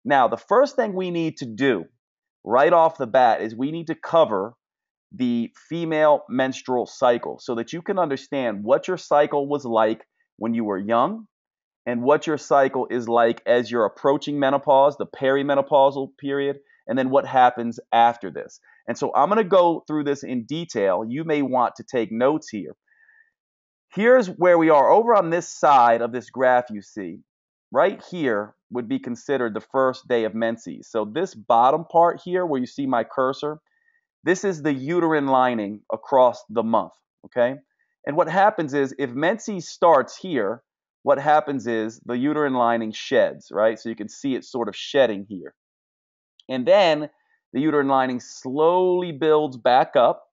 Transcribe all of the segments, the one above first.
Now, the first thing we need to do right off the bat is we need to cover the female menstrual cycle so that you can understand what your cycle was like when you were young and what your cycle is like as you're approaching menopause, the perimenopausal period, and then what happens after this. And so I'm going to go through this in detail. You may want to take notes here. Here's where we are over on this side of this graph you see. Right here would be considered the first day of menses. So this bottom part here where you see my cursor, this is the uterine lining across the month, okay? And what happens is if menses starts here, what happens is the uterine lining sheds, right? So you can see it sort of shedding here. And then the uterine lining slowly builds back up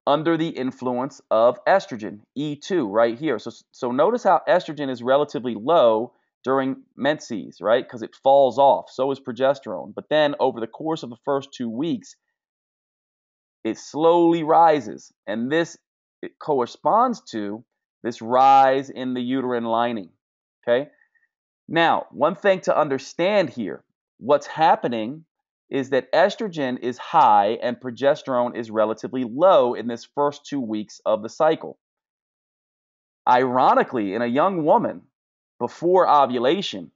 under the influence of estrogen, E2, right here. So notice how estrogen is relatively low during menses, right? Because it falls off. So is progesterone. But then over the course of the first 2 weeks, it slowly rises. And this it corresponds to this rise in the uterine lining, okay? Now, one thing to understand here, what's happening is that estrogen is high and progesterone is relatively low in this first 2 weeks of the cycle. Ironically, in a young woman, before ovulation,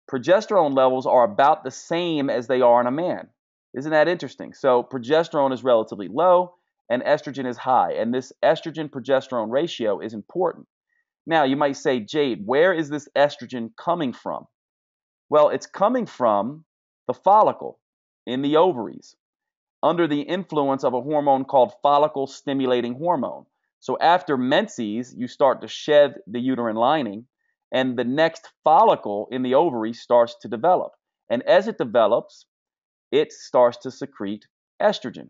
progesterone levels are about the same as they are in a man. Isn't that interesting? So progesterone is relatively low and estrogen is high, and this estrogen-progesterone ratio is important. Now, you might say, Jade, where is this estrogen coming from? Well, it's coming from the follicle in the ovaries under the influence of a hormone called follicle stimulating hormone. So after menses, you start to shed the uterine lining, and the next follicle in the ovary starts to develop. And as it develops, it starts to secrete estrogen.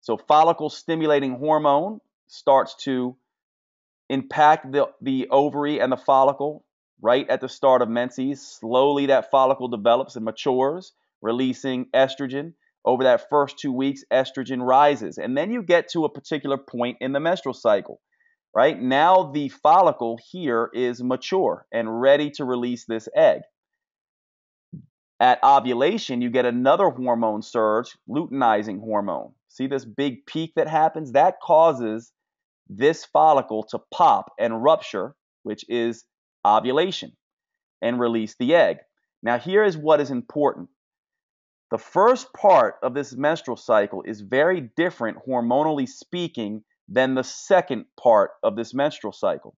So follicle stimulating hormone starts to impact the ovary and the follicle right at the start of menses. Slowly that follicle develops and matures, releasing estrogen. Over that first 2 weeks, estrogen rises. And then you get to a particular point in the menstrual cycle, right? Now the follicle here is mature and ready to release this egg. At ovulation, you get another hormone surge, luteinizing hormone. See this big peak that happens? That causes this follicle to pop and rupture, which is ovulation, and release the egg. Now, here is what is important. The first part of this menstrual cycle is very different, hormonally speaking, than the second part of this menstrual cycle.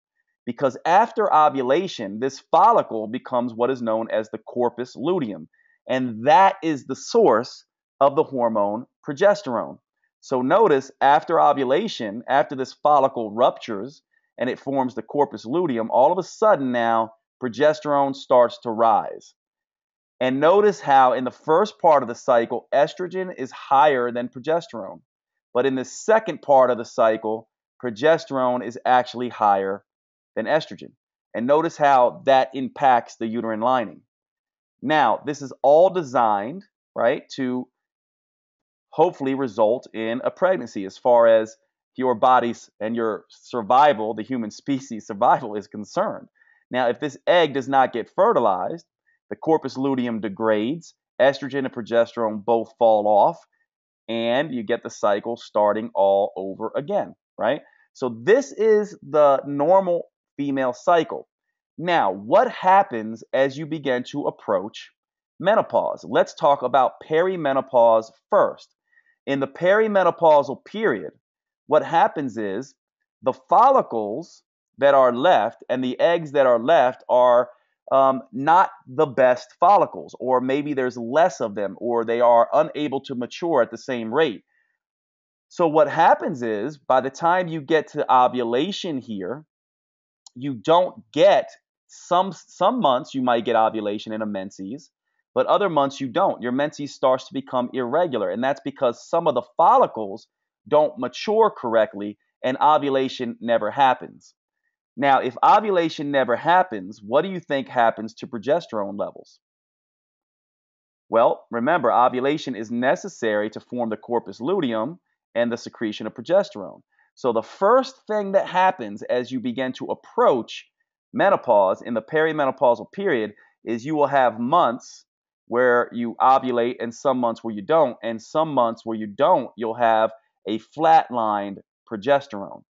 Because after ovulation, this follicle becomes what is known as the corpus luteum. And that is the source of the hormone progesterone. So notice after ovulation, after this follicle ruptures and it forms the corpus luteum, all of a sudden now progesterone starts to rise. And notice how in the first part of the cycle, estrogen is higher than progesterone. But in the second part of the cycle, progesterone is actually higher than estrogen. And notice how that impacts the uterine lining. Now, this is all designed, right, to hopefully result in a pregnancy as far as your body's and your survival, the human species survival, is concerned. Now, if this egg does not get fertilized, the corpus luteum degrades, estrogen and progesterone both fall off, and you get the cycle starting all over again, right? So this is the normal female cycle. Now, what happens as you begin to approach menopause? Let's talk about perimenopause first. In the perimenopausal period, what happens is the follicles that are left and the eggs that are left are not the best follicles, or maybe there's less of them, or they are unable to mature at the same rate. So what happens is by the time you get to ovulation here, you don't get some months you might get ovulation in a menses, but other months you don't. Your menses starts to become irregular, and that's because some of the follicles don't mature correctly and ovulation never happens. Now, if ovulation never happens, what do you think happens to progesterone levels? Well, remember, ovulation is necessary to form the corpus luteum and the secretion of progesterone. So the first thing that happens as you begin to approach menopause, in the perimenopausal period, is you will have months where you ovulate and some months where you don't, and some months where you don't, you'll have a flatlined progesterone.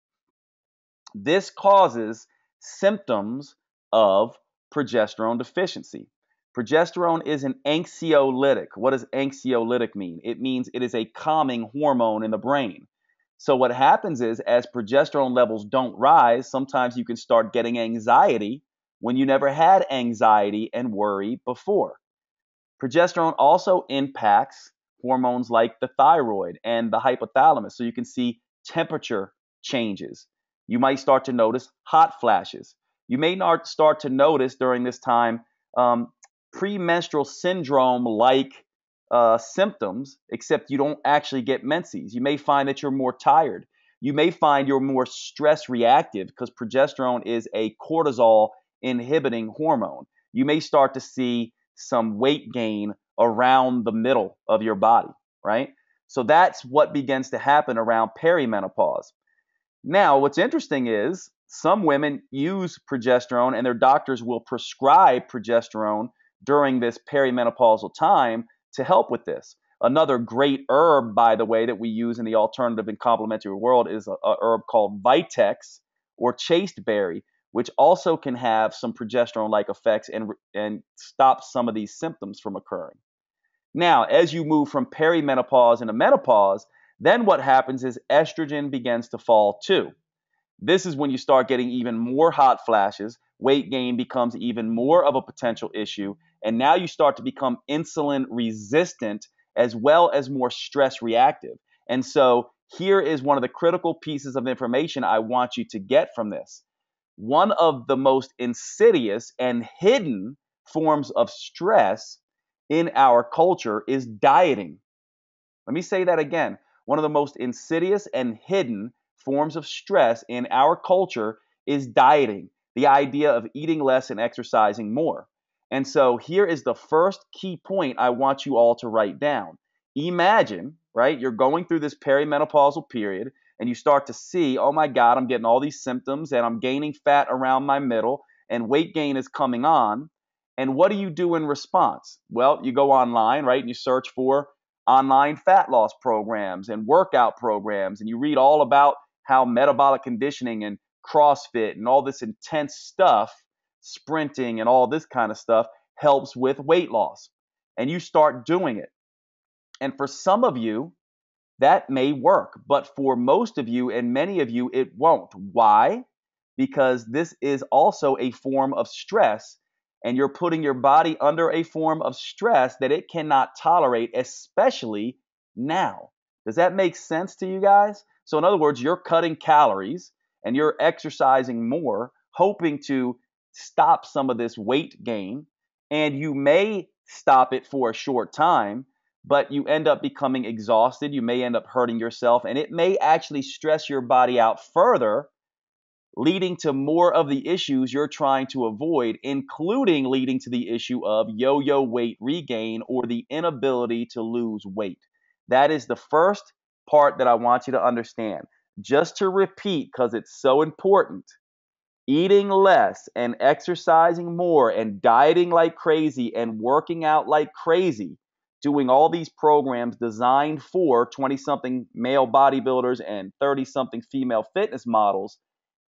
This causes symptoms of progesterone deficiency. Progesterone is an anxiolytic. What does anxiolytic mean? It means it is a calming hormone in the brain. So what happens is, as progesterone levels don't rise, sometimes you can start getting anxiety when you never had anxiety and worry before. Progesterone also impacts hormones like the thyroid and the hypothalamus. So you can see temperature changes. You might start to notice hot flashes. You may not start to notice during this time premenstrual syndrome like symptoms, except you don't actually get menses. You may find that you're more tired. You may find you're more stress reactive because progesterone is a cortisol inhibiting hormone. You may start to see some weight gain around the middle of your body, right? So that's what begins to happen around perimenopause. Now, what's interesting is some women use progesterone and their doctors will prescribe progesterone during this perimenopausal time to help with this. Another great herb, by the way, that we use in the alternative and complementary world is a herb called Vitex or chasteberry, which also can have some progesterone-like effects and stop some of these symptoms from occurring. Now, as you move from perimenopause into menopause, then what happens is estrogen begins to fall too. This is when you start getting even more hot flashes. Weight gain becomes even more of a potential issue. And now you start to become insulin resistant as well as more stress reactive. And so here is one of the critical pieces of information I want you to get from this. One of the most insidious and hidden forms of stress in our culture is dieting. Let me say that again. One of the most insidious and hidden forms of stress in our culture is dieting, the idea of eating less and exercising more. And so here is the first key point I want you all to write down. Imagine, right, you're going through this perimenopausal period and you start to see, oh my God, I'm getting all these symptoms and I'm gaining fat around my middle and weight gain is coming on. And what do you do in response? Well, you go online, right, and you search for online fat loss programs and workout programs, and you read all about how metabolic conditioning and CrossFit and all this intense stuff, sprinting and all this kind of stuff, helps with weight loss. And you start doing it. And for some of you, that may work, but for most of you and many of you, it won't. Why? Because this is also a form of stress, and you're putting your body under a form of stress that it cannot tolerate, especially now. Does that make sense to you guys? So, in other words, you're cutting calories and you're exercising more, hoping to stop some of this weight gain, and you may stop it for a short time, but you end up becoming exhausted. You may end up hurting yourself, and it may actually stress your body out further, leading to more of the issues you're trying to avoid, including leading to the issue of yo-yo weight regain or the inability to lose weight. That is the first part that I want you to understand. Just to repeat, because it's so important, eating less and exercising more and dieting like crazy and working out like crazy, doing all these programs designed for 20-something male bodybuilders and 30-something female fitness models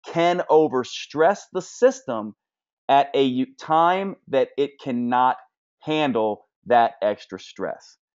can overstress the system at a time that it cannot handle that extra stress.